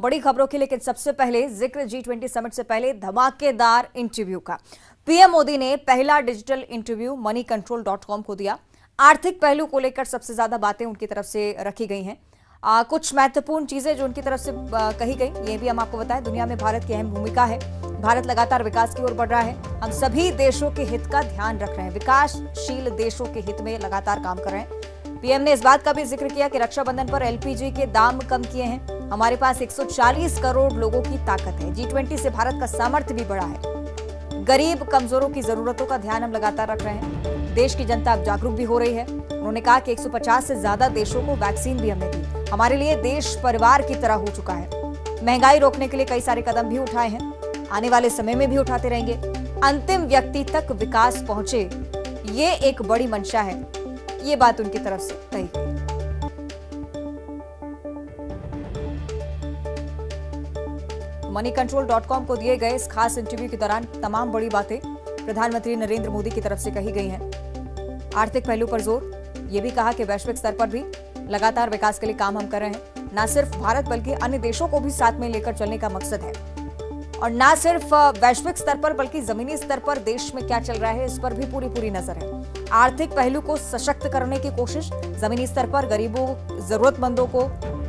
बड़ी खबरों की, लेकिन सबसे पहले जिक्र G20 समिट से पहले धमाकेदार इंटरव्यू का। पीएम मोदी ने पहला डिजिटल इंटरव्यू moneycontrol.com को दिया। आर्थिक पहलू को लेकर सबसे ज्यादा बातें उनकी तरफ से रखी गई हैं। कुछ महत्वपूर्ण चीजें जो उनकी तरफ से कही गई, ये भी हम आपको बताएं। दुनिया में भारत की अहम भूमिका है। भारत लगातार विकास की ओर बढ़ रहा है। हम सभी देशों के हित का ध्यान रख रहे हैं, विकासशील देशों के हित में लगातार काम कर रहे हैं। पीएम ने इस बात का भी जिक्र किया कि रक्षाबंधन पर एलपीजी के दाम कम किए हैं। हमारे पास 140 करोड़ लोगों की ताकत है। G20 से भारत का सामर्थ्य भी बढ़ा है। गरीब कमजोरों की जरूरतों का ध्यान हम लगातार रख रहे हैं। देश की जनता अब जागरूक भी हो रही है। उन्होंने कहा कि 150 से ज्यादा देशों को वैक्सीन भी हमने दी। हमारे लिए देश परिवार की तरह हो चुका है। महंगाई रोकने के लिए कई सारे कदम भी उठाए हैं, आने वाले समय में भी उठाते रहेंगे। अंतिम व्यक्ति तक विकास पहुंचे, ये एक बड़ी मंशा है। ये बात उनकी तरफ से कही गई। moneycontrol.com को दिए गए इस खास इंटरव्यू के दौरान तमाम बड़ी बातें प्रधानमंत्री नरेंद्र मोदी की तरफ से कही गई हैं। आर्थिक पहलू पर जोर, ये भी कहा कि वैश्विक स्तर पर भी लगातार विकास के लिए काम हम कर रहे हैं। न सिर्फ भारत बल्कि अन्य देशों को भी साथ में लेकर चलने का मकसद है। और न सिर्फ वैश्विक स्तर पर बल्कि जमीनी स्तर पर देश में क्या चल रहा है, इस पर भी पूरी नजर है। आर्थिक पहलू को सशक्त करने की कोशिश, जमीनी स्तर पर गरीबों, जरूरतमंदों को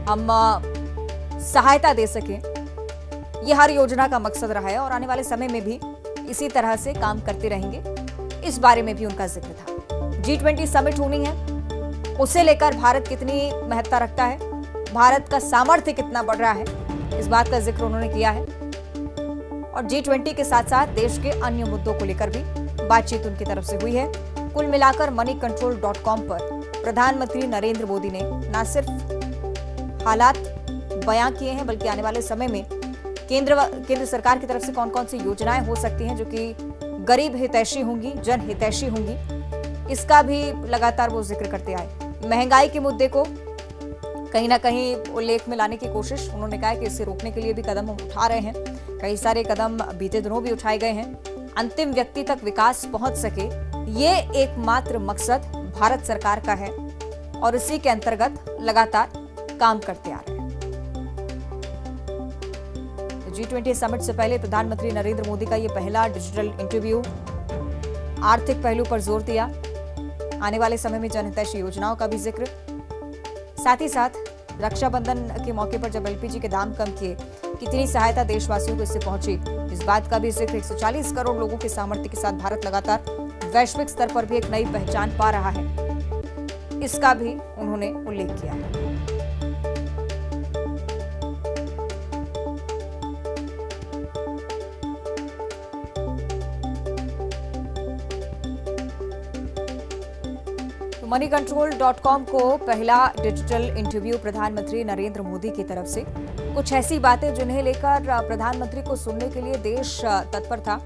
हम सहायता दे सकें, ये हर योजना का मकसद रहा है और आने वाले समय में भी इसी तरह से काम करते रहेंगे। इस बारे में भी उनका जिक्र था। G20 समिट होनी है, उसे लेकर भारत कितनी महत्ता रखता है, भारत का सामर्थ्य कितना बढ़ रहा है, इस बात का जिक्र उन्होंने किया है। और G20 के साथ साथ देश के अन्य मुद्दों को लेकर भी बातचीत उनकी तरफ से हुई है। कुल मिलाकर moneycontrol.com पर प्रधानमंत्री नरेंद्र मोदी ने न सिर्फ हालात बयां किए हैं, बल्कि आने वाले समय में केंद्र सरकार की तरफ से कौन कौन सी योजनाएं हो सकती हैं जो कि गरीब हितैषी होंगी, जन हितैषी होंगी, इसका भी लगातार वो जिक्र करते आए। महंगाई के मुद्दे को कहीं ना कहीं उल्लेख में लाने की कोशिश उन्होंने कहा कि इसे रोकने के लिए भी कदम हम उठा रहे हैं। कई सारे कदम बीते दिनों भी उठाए गए हैं। अंतिम व्यक्ति तक विकास पहुंच सके, ये एकमात्र मकसद भारत सरकार का है और इसी के अंतर्गत लगातार काम करते आ रहे हैं। G20 समिट से पहले प्रधानमंत्री नरेंद्र मोदी का ये पहला डिजिटल इंटरव्यू, आर्थिक पहलू पर जोर दिया, आने वाले समय में जनहितैषी योजनाओं का भी जिक्र, साथ ही साथ रक्षाबंधन के मौके पर जब एलपीजी के दाम कम किए, कितनी सहायता देशवासियों को इससे पहुंची, इस बात का भी जिक्र। 140 करोड़ लोगों के सामर्थ्य के साथ भारत लगातार वैश्विक स्तर पर भी एक नई पहचान पा रहा है, इसका भी उन्होंने उल्लेख किया है। moneycontrol.com को पहला डिजिटल इंटरव्यू प्रधानमंत्री नरेंद्र मोदी की तरफ से, कुछ ऐसी बातें जिन्हें लेकर प्रधानमंत्री को सुनने के लिए देश तत्पर था।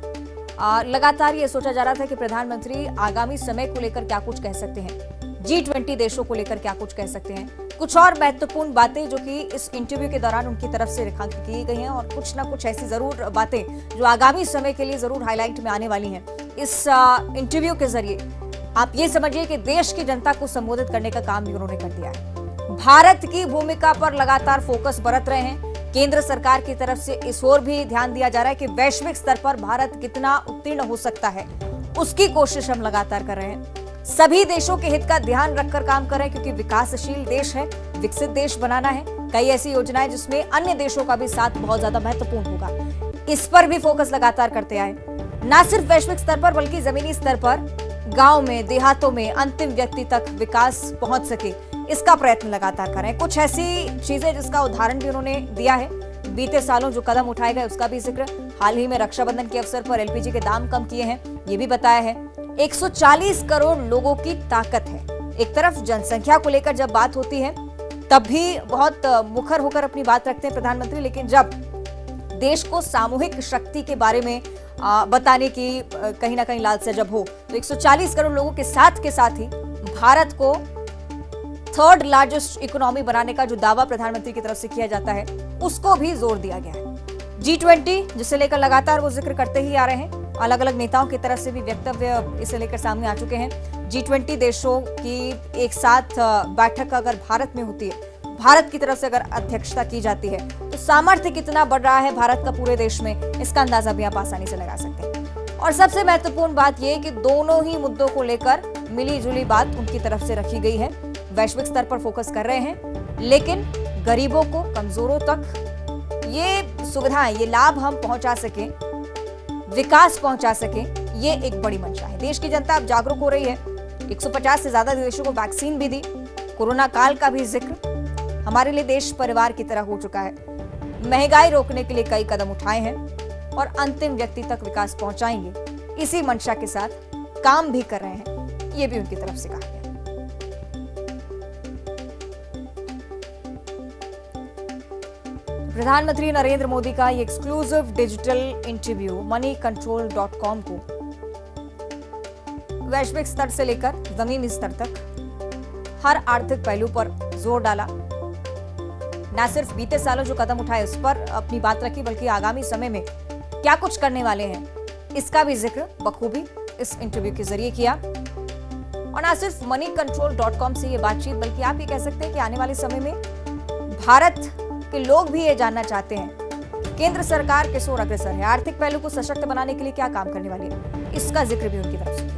लगातार ये सोचा जा रहा था कि प्रधानमंत्री आगामी समय को लेकर क्या कुछ कह सकते हैं, G20 देशों को लेकर क्या कुछ कह सकते हैं। कुछ और महत्वपूर्ण बातें जो कि इस इंटरव्यू के दौरान उनकी तरफ से रेखांकित की गई हैं और कुछ ना कुछ ऐसी जरूर बातें जो आगामी समय के लिए जरूर हाईलाइट में आने वाली हैं। इस इंटरव्यू के जरिए आप ये समझिए कि देश की जनता को संबोधित करने का काम भी उन्होंने कर दिया है। भारत की भूमिका पर लगातार फोकस बरत रहे हैं। केंद्र सरकार की तरफ से इस ओर भी ध्यान दिया जा रहा है कि वैश्विक स्तर पर भारत कितना उत्तीर्ण हो सकता है, उसकी कोशिश हम लगातार कर रहे हैं। सभी देशों के हित का ध्यान रखकर काम कर रहे हैं, क्योंकि विकासशील देश है, विकसित देश बनाना है। कई ऐसी योजनाएं जिसमें अन्य देशों का भी साथ बहुत ज्यादा महत्वपूर्ण होगा, इस पर भी फोकस लगातार करते आए। न सिर्फ वैश्विक स्तर पर बल्कि जमीनी स्तर पर, गांव में, देहातों में अंतिम व्यक्ति तक विकास पहुंच सके, इसका प्रयत्न लगातार कर रहे हैं। कुछ ऐसी चीजें जिसका उदाहरण भी उन्होंने दिया है। बीते सालों जो कदम उठाए गए उसका भी जिक्र, हाल ही में रक्षाबंधन के अवसर पर एलपीजी के दाम कम किए हैं, ये भी बताया है। 140 करोड़ लोगों की ताकत है। एक तरफ जनसंख्या को लेकर जब बात होती है तब भी बहुत मुखर होकर अपनी बात रखते हैं प्रधानमंत्री, लेकिन जब देश को सामूहिक शक्ति के बारे में बताने की कहीं ना कहीं लालसा जब हो, तो 140 करोड़ लोगों के साथ ही भारत को थर्ड लार्जेस्ट इकोनॉमी बनाने का जो दावा प्रधानमंत्री की तरफ से किया जाता है, उसको भी जोर दिया गया है। G20 जिसे लेकर लगातार वो जिक्र करते ही आ रहे हैं। अलग अलग नेताओं की तरफ से भी वक्तव्य इसे लेकर सामने आ चुके हैं। G20 देशों की एक साथ बैठक अगर भारत में होती है भारत की तरफ से अगर अध्यक्षता की जाती है तो सामर्थ्य कितना बढ़ रहा है भारत का पूरे देश में, इसका अंदाजा भी आप आसानी से लगा सकते हैं। और सबसे महत्वपूर्ण बात यह कि दोनों ही मुद्दों को लेकर मिली जुली बात उनकी तरफ से रखी गई है। वैश्विक स्तर पर फोकस कर रहे हैं, लेकिन गरीबों को, कमजोरों तक ये सुविधाएं, ये लाभ हम पहुंचा सकें, विकास पहुंचा सकें, ये एक बड़ी मंशा है। देश की जनता अब जागरूक हो रही है। 150 से ज्यादा देशों को वैक्सीन भी दी। कोरोना काल का भी जिक्र। हमारे लिए देश परिवार की तरह हो चुका है। महंगाई रोकने के लिए कई कदम उठाए हैं और अंतिम व्यक्ति तक विकास पहुंचाएंगे, इसी मंशा के साथ काम भी कर रहे हैं, ये भी उनकी तरफ से कहा गया। प्रधानमंत्री नरेंद्र मोदी का ये एक्सक्लूसिव डिजिटल इंटरव्यू moneycontrol.com को वैश्विक स्तर से लेकर जमीनी स्तर तक हर आर्थिक पहलू पर जोर डाला। न सिर्फ बीते सालों जो कदम उठाए उस पर अपनी बात रखी, बल्कि आगामी समय में क्या कुछ करने वाले हैं, इसका भी जिक्र बखूबी इस इंटरव्यू के जरिए किया। और न सिर्फ moneycontrol.com से ये बातचीत, बल्कि आप ये कह सकते हैं कि आने वाले समय में भारत के लोग भी ये जानना चाहते हैं केंद्र सरकार किस ओर अग्रसर है, आर्थिक पहलू को सशक्त बनाने के लिए क्या काम करने वाली है, इसका जिक्र भी उनकी तरफ से।